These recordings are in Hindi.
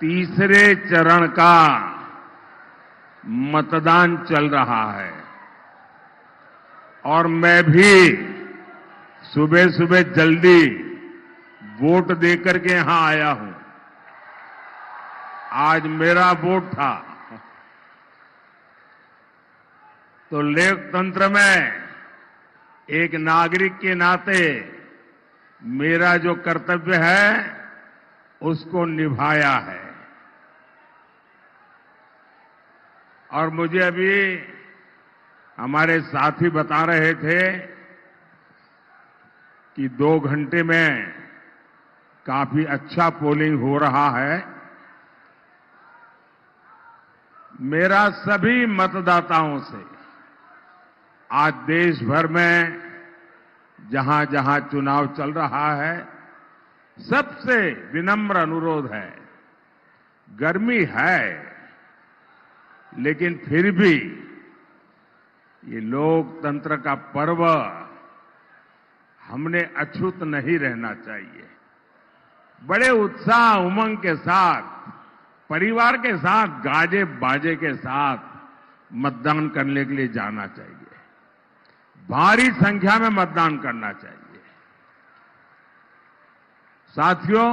तीसरे चरण का मतदान चल रहा है और मैं भी सुबह सुबह जल्दी वोट देकर के यहां आया हूं। आज मेरा वोट था। तो लोकतंत्र में एक नागरिक के नाते मेरा जो कर्तव्य है उसको निभाया है। और मुझे अभी हमारे साथी बता रहे थे कि 2 घंटे में काफी अच्छा पोलिंग हो रहा है। मेरा सभी मतदाताओं से आज देश भर में जहां जहां चुनाव चल रहा है सबसे विनम्र अनुरोध है। गर्मी है लेकिन फिर भी ये लोकतंत्र का पर्व हमने अछूत नहीं रहना चाहिए। बड़े उत्साह उमंग के साथ परिवार के साथ गाजे बाजे के साथ मतदान करने के लिए जाना चाहिए। भारी संख्या में मतदान करना चाहिए। साथियों,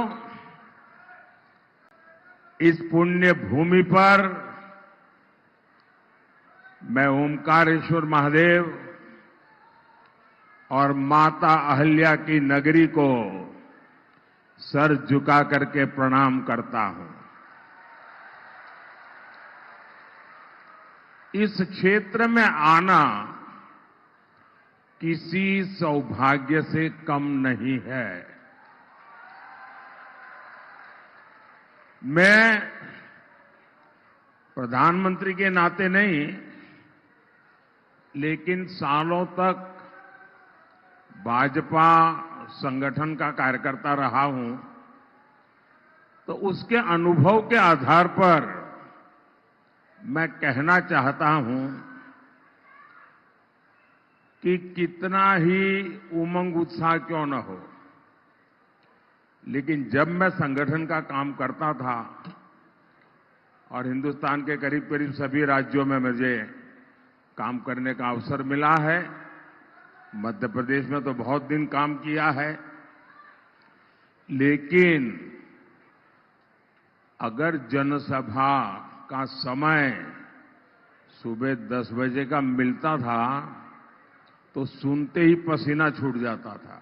इस पुण्य भूमि पर मैं ओमकारेश्वर महादेव और माता अहल्या की नगरी को सर झुका करके प्रणाम करता हूं। इस क्षेत्र में आना किसी सौभाग्य से कम नहीं है। मैं प्रधानमंत्री के नाते नहीं, लेकिन सालों तक भाजपा संगठन का कार्यकर्ता रहा हूं, तो उसके अनुभव के आधार पर मैं कहना चाहता हूं कि कितना ही उमंग उत्साह क्यों न हो, लेकिन जब मैं संगठन का काम करता था और हिंदुस्तान के करीब करीब सभी राज्यों में मुझे काम करने का अवसर मिला है, मध्य प्रदेश में तो बहुत दिन काम किया है, लेकिन अगर जनसभा का समय सुबह 10 बजे का मिलता था तो सुनते ही पसीना छूट जाता था।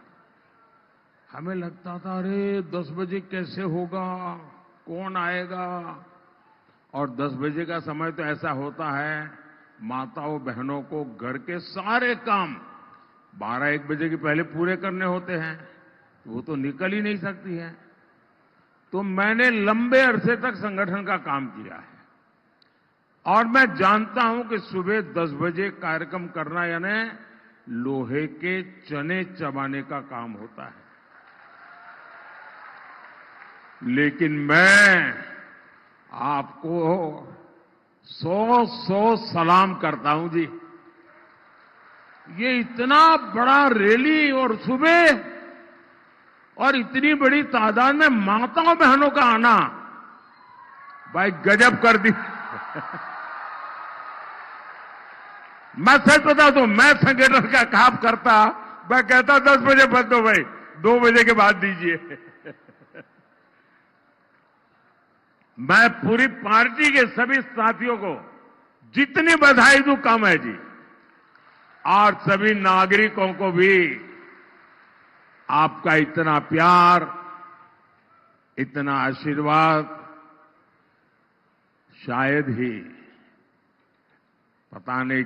हमें लगता था अरे 10 बजे कैसे होगा, कौन आएगा। और 10 बजे का समय तो ऐसा होता है माताओं बहनों को घर के सारे काम 12-1 बजे के पहले पूरे करने होते हैं, वो तो निकल ही नहीं सकती है। तो मैंने लंबे अरसे तक संगठन का काम किया है और मैं जानता हूं कि सुबह 10 बजे कार्यक्रम करना यानी लोहे के चने चबाने का काम होता है। लेकिन मैं आपको 100 सलाम करता हूं जी। ये इतना बड़ा रैली और सुबह और इतनी बड़ी तादाद में माताओं बहनों का आना, भाई गजब कर दी। मैं सच बता दूं, मैं संगठन का काम करता, मैं कहता 10 बजे बंद दो भाई, 2 बजे के बाद दीजिए। मैं पूरी पार्टी के सभी साथियों को जितनी बधाई दूं कम है जी। और सभी नागरिकों को भी आपका इतना प्यार, इतना आशीर्वाद शायद ही पता नहीं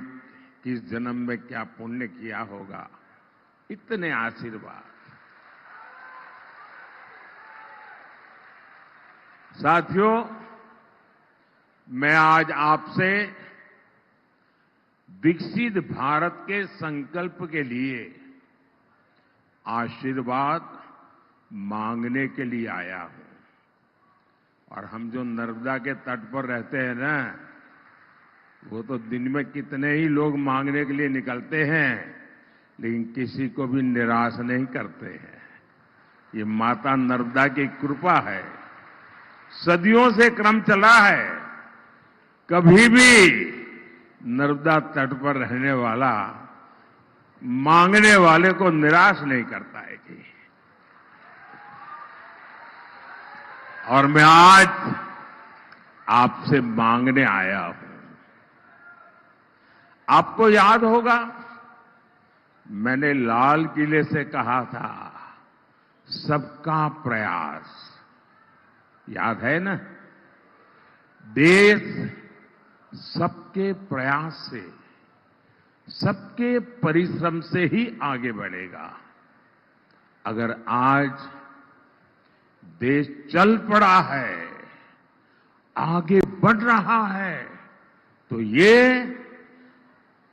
किस जन्म में क्या पुण्य किया होगा, इतने आशीर्वाद। साथियों, मैं आज आपसे विकसित भारत के संकल्प के लिए आशीर्वाद मांगने के लिए आया हूं। और हम जो नर्मदा के तट पर रहते हैं ना, वो तो दिन में कितने ही लोग मांगने के लिए निकलते हैं, लेकिन किसी को भी निराश नहीं करते हैं। ये माता नर्मदा की कृपा है। सदियों से क्रम चला है। कभी भी नर्मदा तट पर रहने वाला मांगने वाले को निराश नहीं करता है जी। और मैं आज आपसे मांगने आया हूं। आपको याद होगा, मैंने लाल किले से कहा था, सबका प्रयास। याद है ना? देश सबके प्रयास से, सबके परिश्रम से ही आगे बढ़ेगा। अगर आज देश चल पड़ा है, आगे बढ़ रहा है, तो ये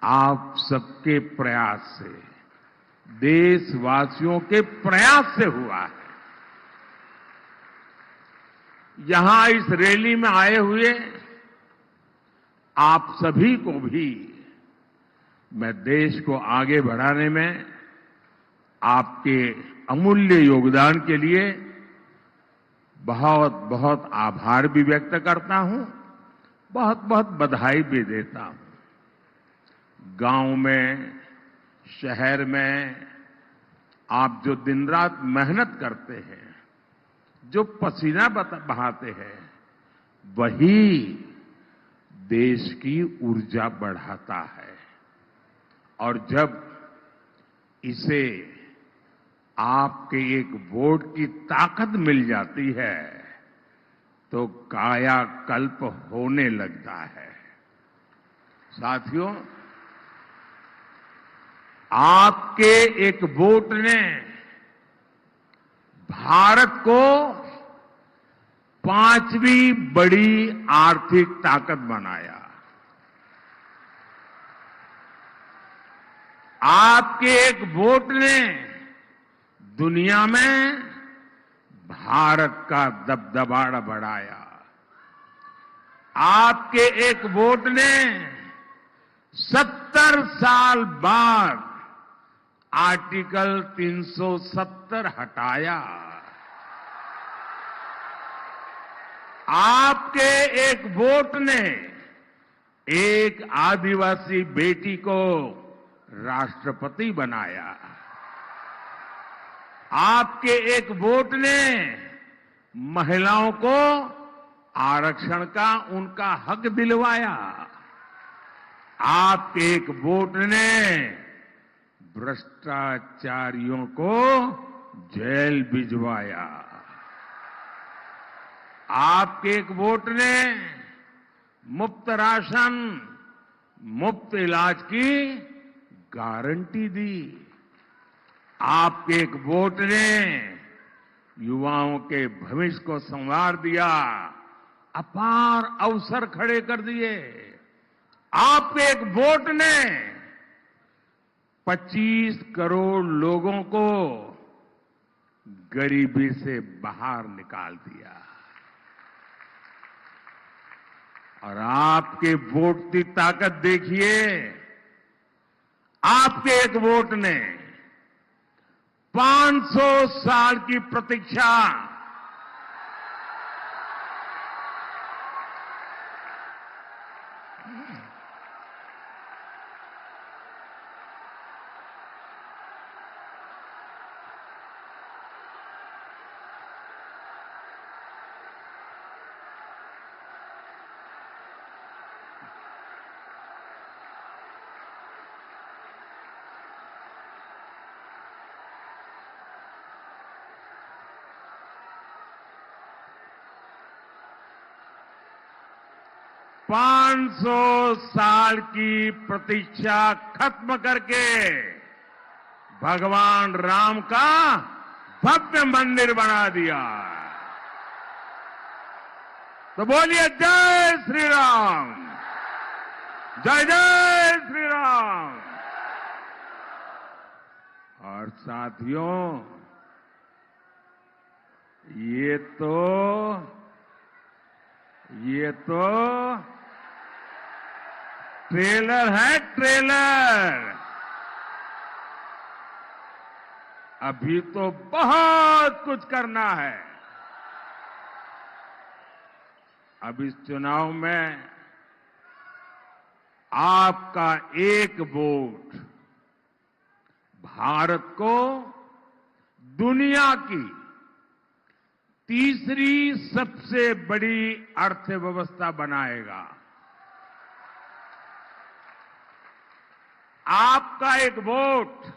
आप सबके प्रयास से, देशवासियों के प्रयास से हुआ है। यहां इस रैली में आए हुए आप सभी को भी मैं देश को आगे बढ़ाने में आपके अमूल्य योगदान के लिए बहुत बहुत आभार भी व्यक्त करता हूं, बहुत बहुत बधाई भी देता हूं। गांव में, शहर में आप जो दिन रात मेहनत करते हैं, जो पसीना बहाते हैं, वही देश की ऊर्जा बढ़ाता है। और जब इसे आपके एक वोट की ताकत मिल जाती है, तो कायाकल्प होने लगता है। साथियों, आपके एक वोट ने भारत को 5वीं बड़ी आर्थिक ताकत बनाया। आपके एक वोट ने दुनिया में भारत का दबदबा बढ़ाया। आपके एक वोट ने 70 साल बाद आर्टिकल 370 हटाया। आपके एक वोट ने एक आदिवासी बेटी को राष्ट्रपति बनाया। आपके एक वोट ने महिलाओं को आरक्षण का उनका हक दिलवाया। आपके एक वोट ने भ्रष्टाचारियों को जेल भिजवाया। आपके एक वोट ने मुफ्त राशन, मुफ्त इलाज की गारंटी दी। आपके एक वोट ने युवाओं के भविष्य को संवार दिया, अपार अवसर खड़े कर दिए। आपके एक वोट ने 25 करोड़ लोगों को गरीबी से बाहर निकाल दिया। और आपके वोट की ताकत देखिए, आपके एक वोट ने 500 साल की प्रतीक्षा, पांच सौ साल की प्रतीक्षा खत्म करके भगवान राम का भव्य मंदिर बना दिया। तो बोलिए जय श्री राम, जय जय श्री राम। और साथियों, ये तो ट्रेलर है, ट्रेलर। अभी तो बहुत कुछ करना है। अब इस चुनाव में आपका एक वोट भारत को दुनिया की तीसरी सबसे बड़ी अर्थव्यवस्था बनाएगा। आपका एक वोट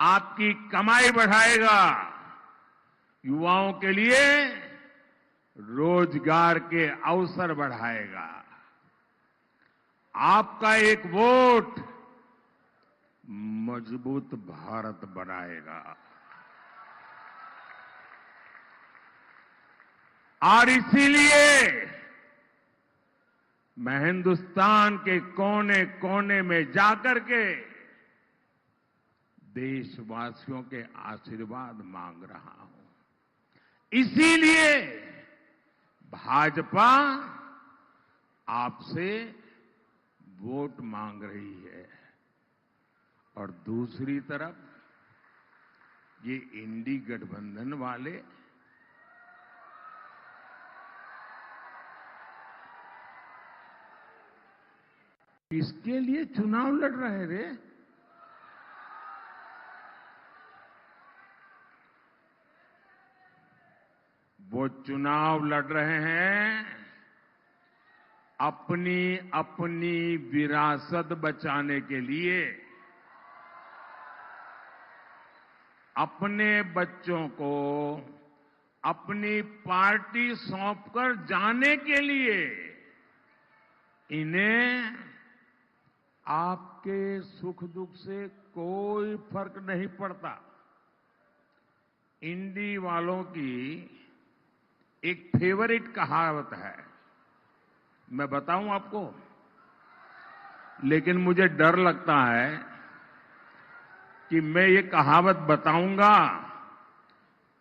आपकी कमाई बढ़ाएगा, युवाओं के लिए रोजगार के अवसर बढ़ाएगा। आपका एक वोट मजबूत भारत बनाएगा। और इसीलिए मैं हिंदुस्तान के कोने कोने में जाकर के देशवासियों के आशीर्वाद मांग रहा हूं। इसीलिए भाजपा आपसे वोट मांग रही है। और दूसरी तरफ ये इंडी गठबंधन वाले किसके लिए चुनाव लड़ रहे रे? वो चुनाव लड़ रहे हैं अपनी अपनी विरासत बचाने के लिए, अपने बच्चों को अपनी पार्टी सौंपकर जाने के लिए। इन्हें आपके सुख दुख से कोई फर्क नहीं पड़ता। इंडी वालों की एक फेवरेट कहावत है, मैं बताऊं आपको, लेकिन मुझे डर लगता है कि मैं ये कहावत बताऊंगा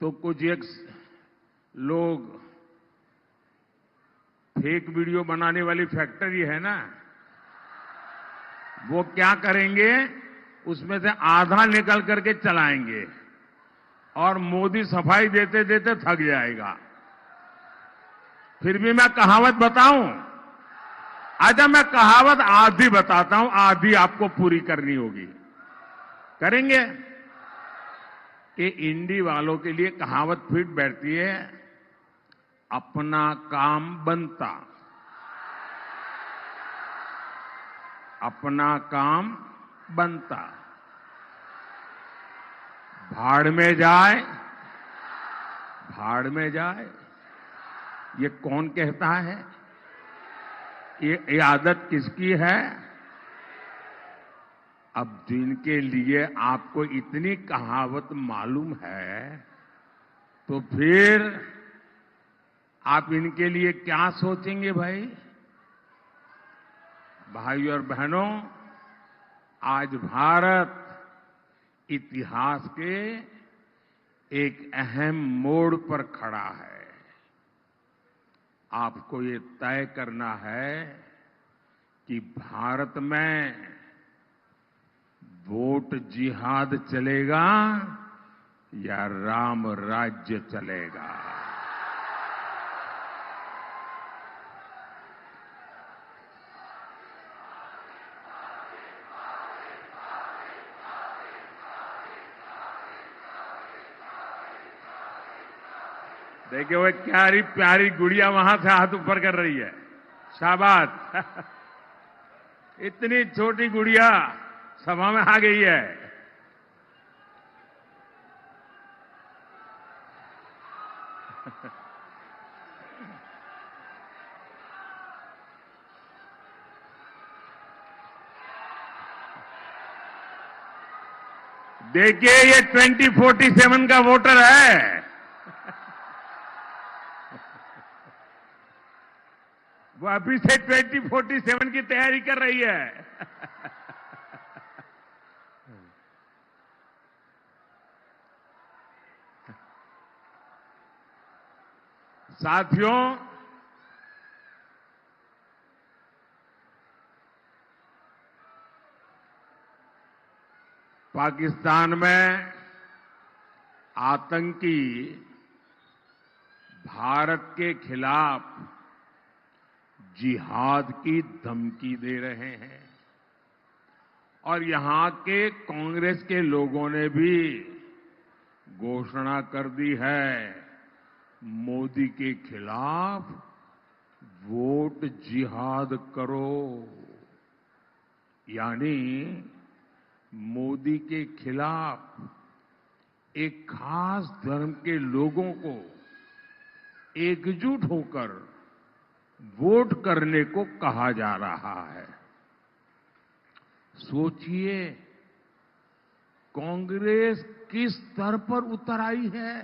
तो कुछ एक लोग फेक वीडियो बनाने वाली फैक्ट्री है ना, वो क्या करेंगे, उसमें से आधा निकल करके चलाएंगे और मोदी सफाई देते देते थक जाएगा। फिर भी मैं कहावत बताऊं? अच्छा, मैं कहावत आधी बताता हूं, आधी आपको पूरी करनी होगी। करेंगे? कि इंडी वालों के लिए कहावत फिट बैठती है, अपना काम बनता, अपना काम बनता, भाड़ में जाए, भाड़ में जाए। ये कौन कहता है? ये आदत किसकी है? अब जिनके लिए आपको इतनी कहावत मालूम है, तो फिर आप इनके लिए क्या सोचेंगे भाई? भाई और बहनों, आज भारत इतिहास के एक अहम मोड़ पर खड़ा है। आपको ये तय करना है कि भारत में वोट जिहाद चलेगा या राम राज्य चलेगा। देखिए वो प्यारी प्यारी गुड़िया वहां से हाथ ऊपर कर रही है, शाबाश। इतनी छोटी गुड़िया सभा में आ गई है। देखिए ये 2047 का वोटर है। वो अभी से 2047 की तैयारी कर रही है। साथियों, पाकिस्तान में आतंकी भारत के खिलाफ जिहाद की धमकी दे रहे हैं और यहां के कांग्रेस के लोगों ने भी घोषणा कर दी है, मोदी के खिलाफ वोट जिहाद करो। यानी मोदी के खिलाफ एक खास धर्म के लोगों को एकजुट होकर वोट करने को कहा जा रहा है। सोचिए, कांग्रेस किस स्तर पर उतर आई है।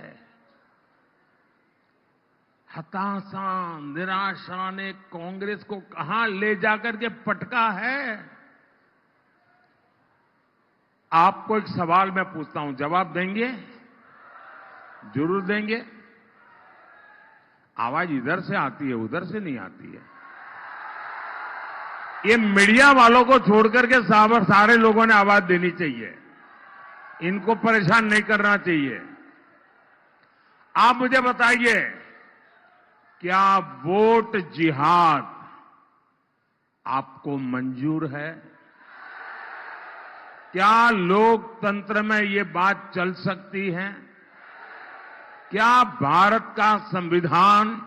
हताशा, निराशा ने कांग्रेस को कहां ले जाकर के पटका है। आपको एक सवाल मैं पूछता हूं, जवाब देंगे? जरूर देंगे। आवाज इधर से आती है, उधर से नहीं आती है। ये मीडिया वालों को छोड़कर के सारे लोगों ने आवाज देनी चाहिए, इनको परेशान नहीं करना चाहिए। आप मुझे बताइए, क्या वोट जिहाद आपको मंजूर है? क्या लोकतंत्र में ये बात चल सकती है? क्या भारत का संविधान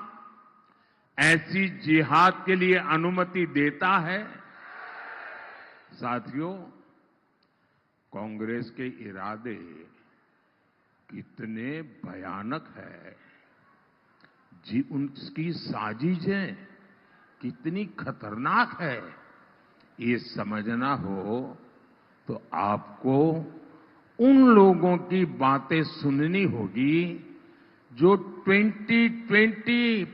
ऐसी जिहाद के लिए अनुमति देता है? साथियों, कांग्रेस के इरादे कितने भयानक है, जी उनकी साजिशें कितनी खतरनाक है, ये समझना हो तो आपको उन लोगों की बातें सुननी होगी जो 20-20,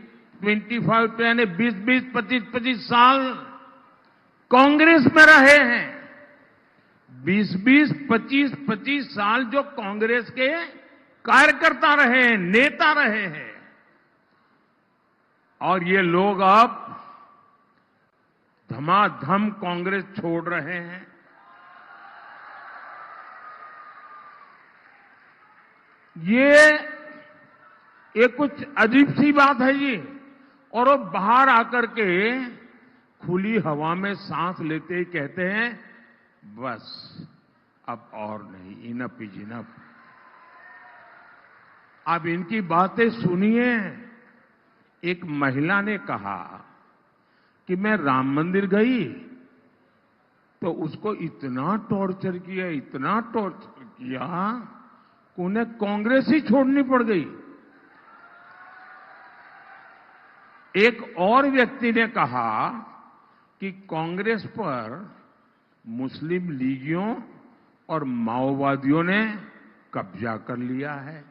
25 यानी 20-20, 25-25 साल कांग्रेस में रहे हैं। 20-20, 25-25 साल जो कांग्रेस के कार्यकर्ता रहे हैं, नेता रहे हैं, और ये लोग अब धमाधम कांग्रेस छोड़ रहे हैं। ये कुछ अजीब सी बात है जी। और वो बाहर आकर के खुली हवा में सांस लेते ही कहते हैं, बस अब और नहीं, इनफ इज इनफ। अब इनकी बातें सुनिए। एक महिला ने कहा कि मैं राम मंदिर गई तो उसको इतना टॉर्चर किया, इतना टॉर्चर किया कि उन्हें कांग्रेस ही छोड़नी पड़ गई। एक और व्यक्ति ने कहा कि कांग्रेस पर मुस्लिम लीगियों और माओवादियों ने कब्जा कर लिया है।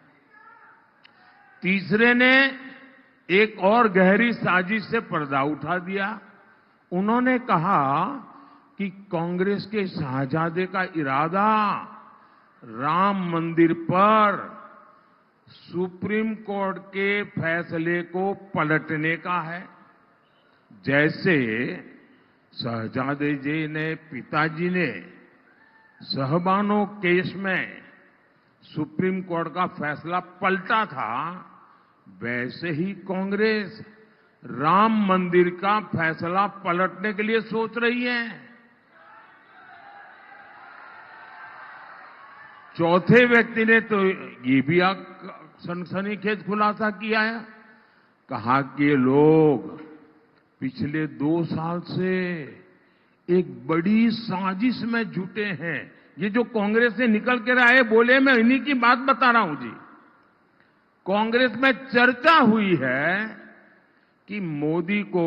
तीसरे ने एक और गहरी साजिश से पर्दा उठा दिया। उन्होंने कहा कि कांग्रेस के शाहजादे का इरादा राम मंदिर पर सुप्रीम कोर्ट के फैसले को पलटने का है। जैसे शहजादे जी ने, पिताजी ने सहबानो केस में सुप्रीम कोर्ट का फैसला पलटा था, वैसे ही कांग्रेस राम मंदिर का फैसला पलटने के लिए सोच रही है। चौथे व्यक्ति ने तो ये भी सनसनीखेज खुलासा किया है, कहा कि ये लोग पिछले 2 साल से एक बड़ी साजिश में जुटे हैं। ये जो कांग्रेस से निकल के आए बोले, मैं इन्हीं की बात बता रहा हूं जी। कांग्रेस में चर्चा हुई है कि मोदी को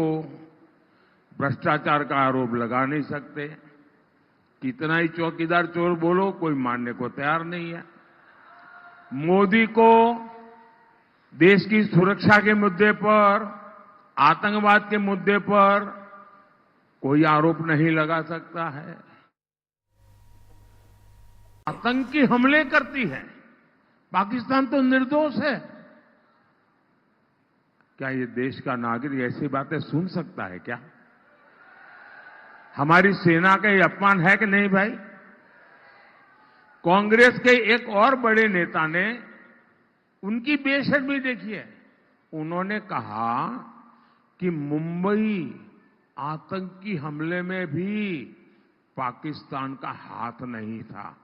भ्रष्टाचार का आरोप लगा नहीं सकते। कितना ही चौकीदार चोर बोलो, कोई मानने को तैयार नहीं है। मोदी को देश की सुरक्षा के मुद्दे पर, आतंकवाद के मुद्दे पर कोई आरोप नहीं लगा सकता है। आतंकी हमले करती है, पाकिस्तान तो निर्दोष है। क्या ये देश का नागरिक ऐसी बातें सुन सकता है क्या? हमारी सेना का ये अपमान है कि नहीं भाई? कांग्रेस के एक और बड़े नेता ने, उनकी बेशर्मी देखिए, उन्होंने कहा कि मुंबई आतंकी हमले में भी पाकिस्तान का हाथ नहीं था।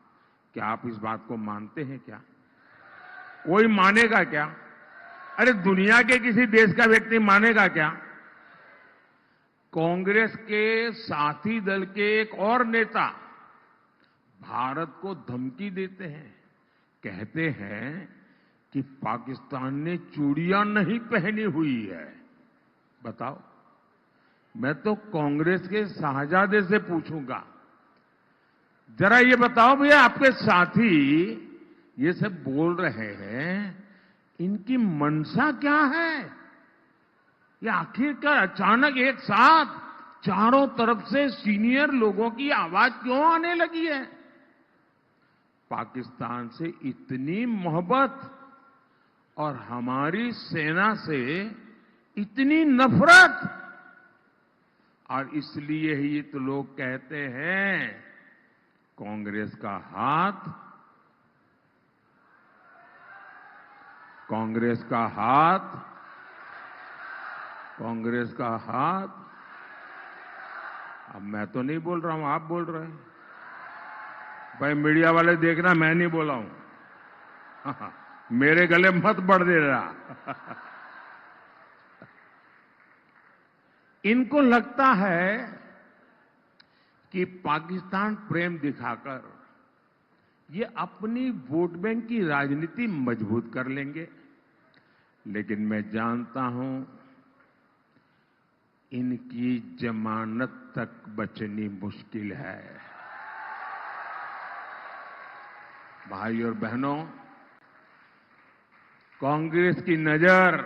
क्या आप इस बात को मानते हैं क्या? कोई मानेगा क्या? अरे दुनिया के किसी देश का व्यक्ति मानेगा क्या? कांग्रेस के साथी दल के एक और नेता भारत को धमकी देते हैं, कहते हैं कि पाकिस्तान ने चूड़ियां नहीं पहनी हुई है। बताओ, मैं तो कांग्रेस के शाहजादे से पूछूंगा, जरा ये बताओ भैया, आपके साथी ये सब बोल रहे हैं, इनकी मंशा क्या है? ये आखिरकार अचानक एक साथ चारों तरफ से सीनियर लोगों की आवाज क्यों आने लगी है? पाकिस्तान से इतनी मोहब्बत और हमारी सेना से इतनी नफरत, और इसलिए ही तो लोग कहते हैं कांग्रेस का हाथ, कांग्रेस का हाथ, कांग्रेस का हाथ। अब मैं तो नहीं बोल रहा हूं, आप बोल रहे हैं। भाई मीडिया वाले देखना, मैं नहीं बोला हूं। मेरे गले मत बढ़ दे रहा। इनको लगता है कि पाकिस्तान प्रेम दिखाकर ये अपनी वोट बैंक की राजनीति मजबूत कर लेंगे, लेकिन मैं जानता हूं इनकी जमानत तक बचनी मुश्किल है। भाई और बहनों, कांग्रेस की नजर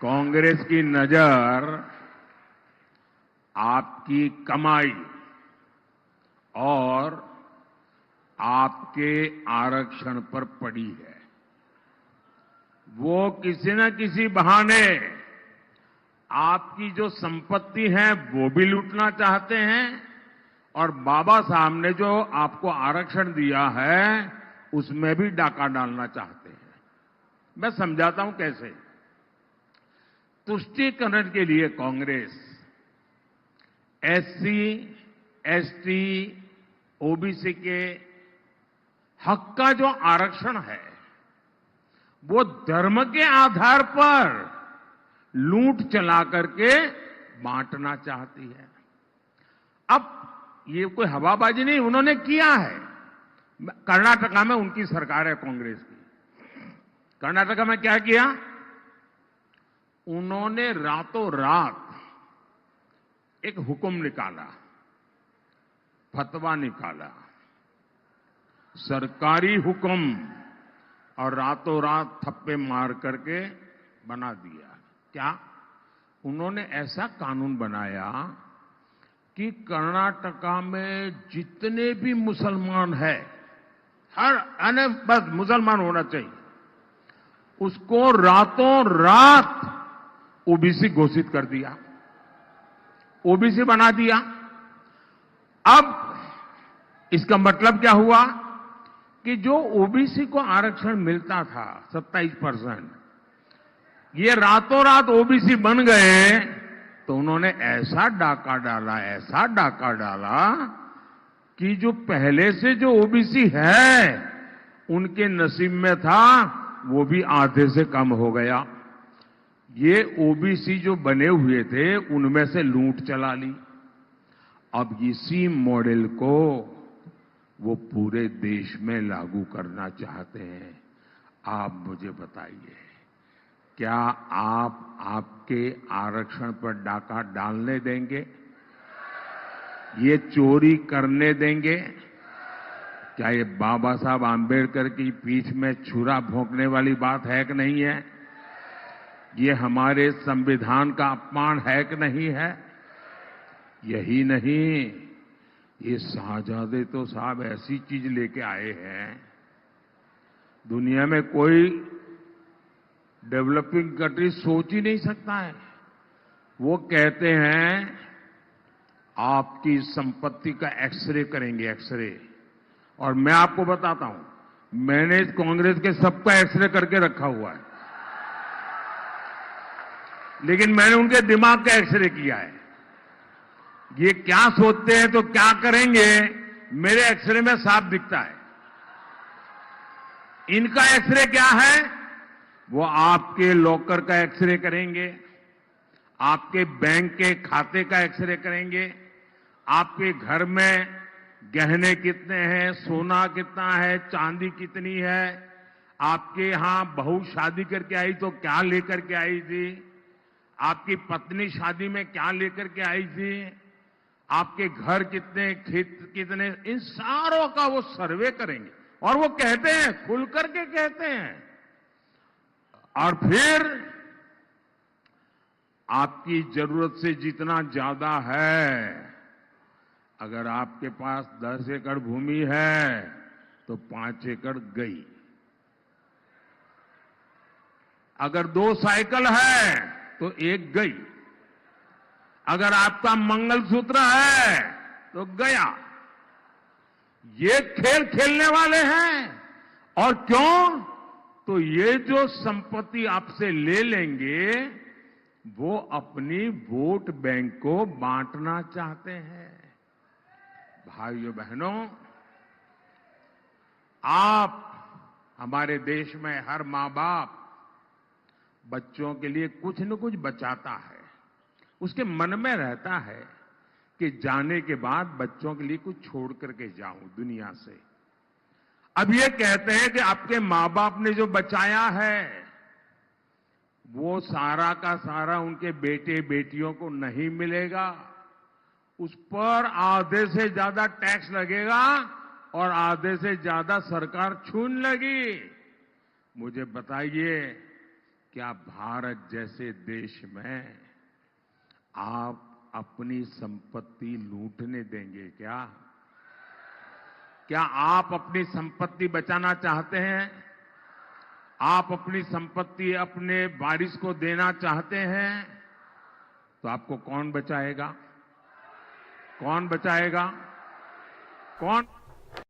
कांग्रेस की नजर आपकी कमाई और आपके आरक्षण पर पड़ी है। वो किसी न किसी बहाने आपकी जो संपत्ति है वो भी लूटना चाहते हैं, और बाबा साहब ने जो आपको आरक्षण दिया है उसमें भी डाका डालना चाहते हैं। मैं समझाता हूं कैसे। तुष्टीकरण के लिए कांग्रेस एससी, एसटी, ओबीसी के हक का जो आरक्षण है वो धर्म के आधार पर लूट चला करके बांटना चाहती है। अब ये कोई हवाबाजी नहीं, उन्होंने किया है। कर्नाटका में उनकी सरकार है कांग्रेस की। कर्नाटका में क्या किया? उन्होंने रातों रात एक हुक्म निकाला, फतवा निकाला, सरकारी हुक्म, और रातों रात थप्पे मार करके बना दिया। क्या? उन्होंने ऐसा कानून बनाया कि कर्नाटका में जितने भी मुसलमान हैं, हर बस मुसलमान होना चाहिए, उसको रातों रात ओबीसी घोषित कर दिया, ओबीसी बना दिया। अब इसका मतलब क्या हुआ कि जो ओबीसी को आरक्षण मिलता था 27%, ये रातों रात ओबीसी बन गए। तो उन्होंने ऐसा डाका डाला, ऐसा डाका डाला कि जो पहले से जो ओबीसी है उनके नसीब में था वो भी आधे से कम हो गया। ये ओबीसी जो बने हुए थे उनमें से लूट चला ली। अब इसी मॉडल को वो पूरे देश में लागू करना चाहते हैं। आप मुझे बताइए, क्या आप आपके आरक्षण पर डाका डालने देंगे? ये चोरी करने देंगे? क्या ये बाबा साहब आंबेडकर की पीठ में छुरा भोंकने वाली बात है कि नहीं है? ये हमारे संविधान का अपमान है कि नहीं है? यही नहीं, ये शाहजादे तो साहब ऐसी चीज लेके आए हैं दुनिया में कोई डेवलपिंग कंट्री सोच ही नहीं सकता है। वो कहते हैं आपकी संपत्ति का एक्सरे करेंगे, एक्सरे। और मैं आपको बताता हूं, मैंने कांग्रेस के सबका एक्सरे करके रखा हुआ है, लेकिन मैंने उनके दिमाग का एक्सरे किया है। ये क्या सोचते हैं तो क्या करेंगे, मेरे एक्सरे में साफ दिखता है। इनका एक्सरे क्या है? वो आपके लॉकर का एक्सरे करेंगे, आपके बैंक के खाते का एक्सरे करेंगे, आपके घर में गहने कितने हैं, सोना कितना है, चांदी कितनी है, आपके यहां बहू शादी करके आई तो क्या लेकर के आई थी, आपकी पत्नी शादी में क्या लेकर के आई थी, आपके घर कितने, खेत कितने, इन सारों का वो सर्वे करेंगे। और वो कहते हैं, खुल करके कहते हैं। और फिर आपकी जरूरत से जितना ज्यादा है, अगर आपके पास 10 एकड़ भूमि है तो 5 एकड़ गई। अगर 2 साइकिल है तो 1 गई। अगर आपका मंगलसूत्र है तो गया। ये खेल खेलने वाले हैं। और क्यों? तो ये जो संपत्ति आपसे ले लेंगे, वो अपनी वोट बैंक को बांटना चाहते हैं। भाइयों बहनों, आप, हमारे देश में हर मां बाप बच्चों के लिए कुछ न कुछ बचाता है। उसके मन में रहता है कि जाने के बाद बच्चों के लिए कुछ छोड़ करके जाऊं दुनिया से। अब ये कहते हैं कि आपके मां बाप ने जो बचाया है, वो सारा का सारा उनके बेटे बेटियों को नहीं मिलेगा। उस पर आधे से ज्यादा टैक्स लगेगा और आधे से ज्यादा सरकार छून लगी। मुझे बताइए, क्या भारत जैसे देश में आप अपनी संपत्ति लूटने देंगे क्या? क्या आप अपनी संपत्ति बचाना चाहते हैं? आप अपनी संपत्ति अपने वारिस को देना चाहते हैं? तो आपको कौन बचाएगा? कौन बचाएगा? कौन?